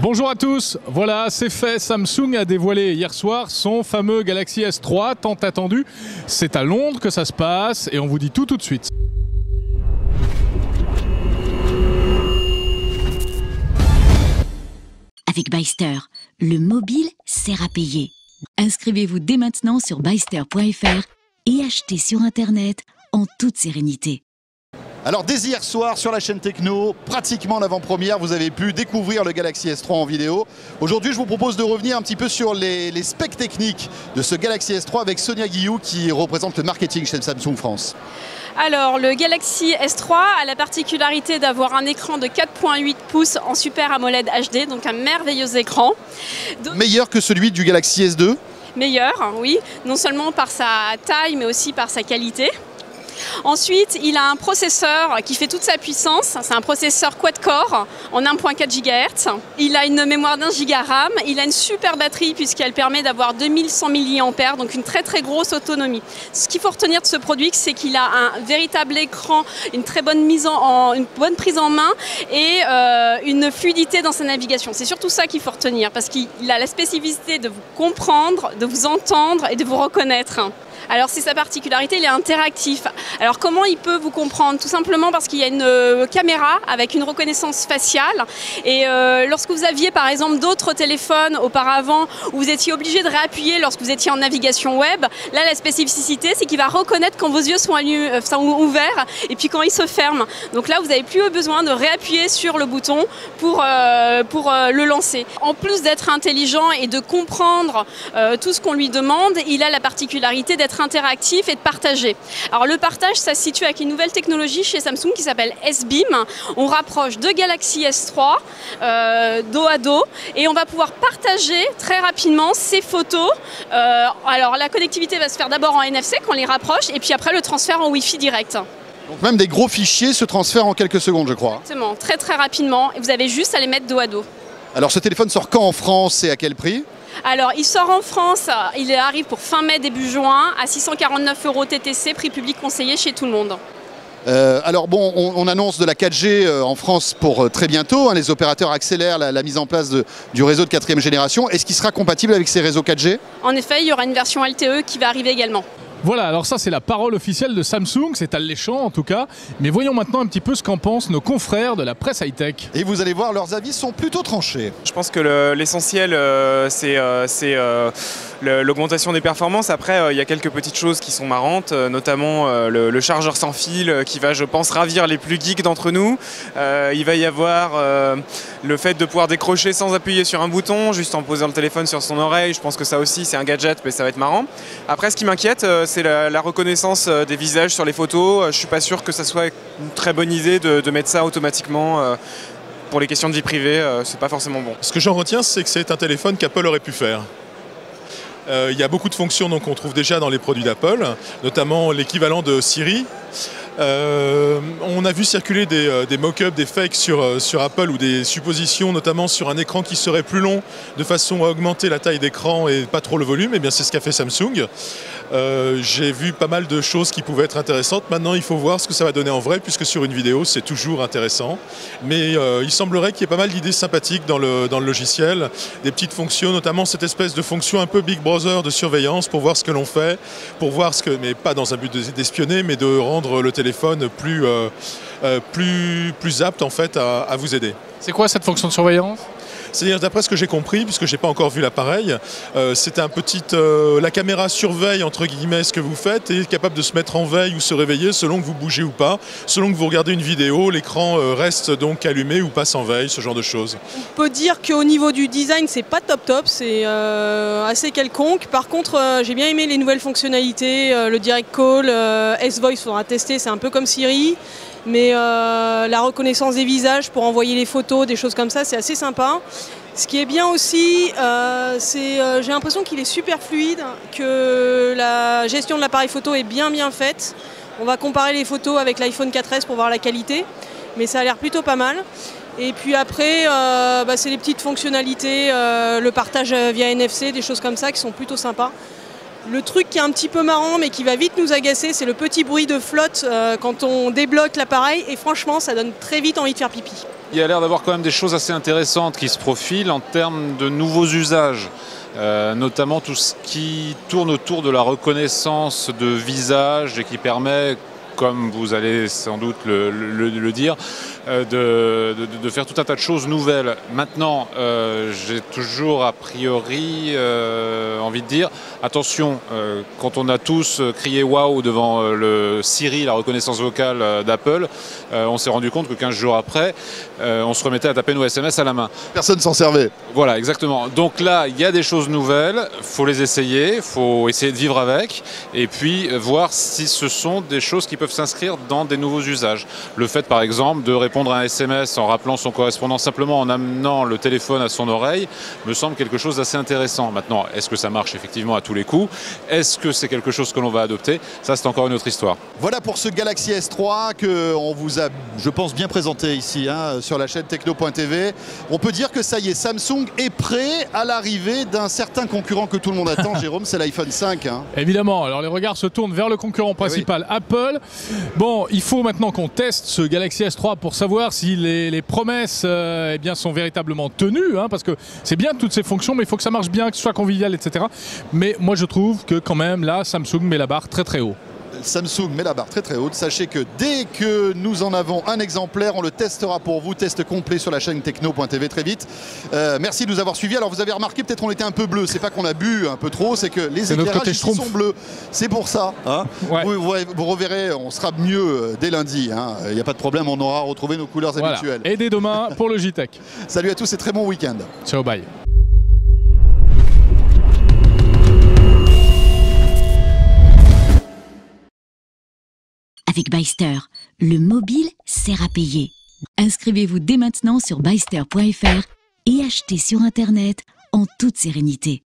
Bonjour à tous, voilà c'est fait, Samsung a dévoilé hier soir son fameux Galaxy S3 tant attendu. C'est à Londres que ça se passe et on vous dit tout de suite. Avec Byster, le mobile sert à payer. Inscrivez-vous dès maintenant sur byster.fr et achetez sur Internet en toute sérénité. Alors dès hier soir sur la chaîne Techno, pratiquement l'avant-première, vous avez pu découvrir le Galaxy S3 en vidéo. Aujourd'hui je vous propose de revenir un petit peu sur les specs techniques de ce Galaxy S3 avec Sonia Guillou qui représente le marketing chez Samsung France. Alors le Galaxy S3 a la particularité d'avoir un écran de 4.8 pouces en Super AMOLED HD, donc un merveilleux écran. Meilleur que celui du Galaxy S2? Meilleur, oui, non seulement par sa taille mais aussi par sa qualité. Ensuite, il a un processeur qui fait toute sa puissance. C'est un processeur quad-core en 1.4 GHz. Il a une mémoire d'1 Go RAM. Il a une super batterie puisqu'elle permet d'avoir 2100 mAh, donc une très très grosse autonomie. Ce qu'il faut retenir de ce produit, c'est qu'il a un véritable écran, une très bonne une bonne prise en main et une fluidité dans sa navigation. C'est surtout ça qu'il faut retenir parce qu'il a la spécificité de vous comprendre, de vous entendre et de vous reconnaître. Alors c'est sa particularité, il est interactif. Alors comment il peut vous comprendre? Tout simplement parce qu'il y a une caméra avec une reconnaissance faciale et lorsque vous aviez par exemple d'autres téléphones auparavant où vous étiez obligé de réappuyer lorsque vous étiez en navigation web, là la spécificité c'est qu'il va reconnaître quand vos yeux sont ouverts et puis quand ils se ferment. Donc là vous n'avez plus besoin de réappuyer sur le bouton pour le lancer. En plus d'être intelligent et de comprendre tout ce qu'on lui demande, il a la particularité d'être interactif et de partager. Alors le partage, ça se situe avec une nouvelle technologie chez Samsung qui s'appelle S-Beam. On rapproche deux Galaxy S3 dos à dos et on va pouvoir partager très rapidement ces photos. Alors la connectivité va se faire d'abord en NFC quand on les rapproche et puis après le transfert en Wi-Fi direct. Donc même des gros fichiers se transfèrent en quelques secondes, je crois. Exactement, très très rapidement et vous avez juste à les mettre dos à dos. Alors ce téléphone sort quand en France et à quel prix ? Alors, il sort en France, il arrive pour fin mai, début juin, à 649 € TTC, prix public conseillé chez tout le monde. Alors bon, on annonce de la 4G en France pour très bientôt. Les opérateurs accélèrent la mise en place du réseau de 4e génération. Est-ce qu'il sera compatible avec ces réseaux 4G? En effet, il y aura une version LTE qui va arriver également. Voilà, alors ça c'est la parole officielle de Samsung, c'est alléchant en tout cas. Mais voyons maintenant un petit peu ce qu'en pensent nos confrères de la presse high-tech. Et vous allez voir, leurs avis sont plutôt tranchés. Je pense que l'essentiel c'est l'augmentation des performances. Après, il y a quelques petites choses qui sont marrantes, notamment le chargeur sans fil qui va, je pense, ravir les plus geeks d'entre nous. Il va y avoir le fait de pouvoir décrocher sans appuyer sur un bouton, juste en posant le téléphone sur son oreille. Je pense que ça aussi c'est un gadget, mais ça va être marrant. Après, ce qui m'inquiète, c'est la reconnaissance des visages sur les photos. Je ne suis pas sûr que ça soit une très bonne idée de mettre ça automatiquement. Pour les questions de vie privée, c'est pas forcément bon. Ce que j'en retiens, c'est que c'est un téléphone qu'Apple aurait pu faire. Il y a beaucoup de fonctions qu'on trouve déjà dans les produits d'Apple, notamment l'équivalent de Siri. On a vu circuler des mock-ups, des fakes sur Apple ou des suppositions, notamment sur un écran qui serait plus long de façon à augmenter la taille d'écran et pas trop le volume. Et bien c'est ce qu'a fait Samsung. J'ai vu pas mal de choses qui pouvaient être intéressantes. Maintenant, il faut voir ce que ça va donner en vrai, puisque sur une vidéo, c'est toujours intéressant. Mais il semblerait qu'il y ait pas mal d'idées sympathiques dans le logiciel, des petites fonctions, notamment cette espèce de fonction un peu Big Brother de surveillance pour voir ce que l'on fait, pour voir mais pas dans un but d'espionner, mais de rendre le téléphone plus apte en fait à vous aider. C'est quoi cette fonction de surveillance ? C'est-à-dire, d'après ce que j'ai compris, puisque je n'ai pas encore vu l'appareil, c'est un petit... la caméra surveille, entre guillemets, ce que vous faites et est capable de se mettre en veille ou se réveiller selon que vous bougez ou pas. Selon que vous regardez une vidéo, l'écran reste donc allumé ou passe en veille, ce genre de choses. On peut dire qu'au niveau du design, c'est pas top, c'est assez quelconque. Par contre, j'ai bien aimé les nouvelles fonctionnalités, le direct call, S-Voice, il faudra tester, c'est un peu comme Siri. Mais la reconnaissance des visages pour envoyer les photos, des choses comme ça, c'est assez sympa. Ce qui est bien aussi, j'ai l'impression qu'il est super fluide, que la gestion de l'appareil photo est bien faite. On va comparer les photos avec l'iPhone 4S pour voir la qualité, mais ça a l'air plutôt pas mal. Et puis après, c'est les petites fonctionnalités, le partage via NFC, des choses comme ça qui sont plutôt sympas. Le truc qui est un petit peu marrant mais qui va vite nous agacer, c'est le petit bruit de flotte quand on débloque l'appareil et franchement ça donne très vite envie de faire pipi. Il y a l'air d'avoir quand même des choses assez intéressantes qui se profilent en termes de nouveaux usages. Notamment tout ce qui tourne autour de la reconnaissance de visage et qui permet, comme vous allez sans doute le dire, de faire tout un tas de choses nouvelles. Maintenant, j'ai toujours a priori envie de dire, attention, quand on a tous crié waouh devant le Siri, la reconnaissance vocale d'Apple, on s'est rendu compte que 15 jours après, on se remettait à taper nos SMS à la main. Personne s'en servait. Voilà, exactement. Donc là, il y a des choses nouvelles, il faut les essayer, il faut essayer de vivre avec, et puis voir si ce sont des choses qui peuvent s'inscrire dans des nouveaux usages. Le fait, par exemple, de répondre à un SMS en rappelant son correspondant simplement en amenant le téléphone à son oreille, me semble quelque chose d'assez intéressant. Maintenant, est-ce que ça marche effectivement à tous les coups? Est-ce que c'est quelque chose que l'on va adopter? Ça, c'est encore une autre histoire. Voilà pour ce Galaxy S3 qu'on vous a, je pense, bien présenté ici sur la chaîne Techno.tv. On peut dire que ça y est, Samsung est prêt à l'arrivée d'un certain concurrent que tout le monde attend, Jérôme, c'est l'iPhone 5. Évidemment, alors les regards se tournent vers le concurrent principal, Apple. Bon, il faut maintenant qu'on teste ce Galaxy S3 pour savoir si les promesses eh bien, sont véritablement tenues, parce que c'est bien toutes ces fonctions, mais il faut que ça marche bien, que ce soit convivial, etc. Mais moi je trouve que quand même là, Samsung met la barre très très haut. Samsung met la barre très très haute. Sachez que dès que nous en avons un exemplaire, on le testera pour vous. Test complet sur la chaîne Techno.tv très vite. Merci de nous avoir suivis. Alors vous avez remarqué, peut-être on était un peu bleu. C'est pas qu'on a bu un peu trop, c'est que les éclairages ici sont bleus. C'est pour ça. Ouais. Vous reverrez, on sera mieux dès lundi. Il n'y a pas de problème, on aura retrouvé nos couleurs habituelles. Et dès demain pour le JTech. Salut à tous et très bon week-end. Ciao, bye. Avec Byster, le mobile sert à payer. Inscrivez-vous dès maintenant sur byster.fr et achetez sur Internet en toute sérénité.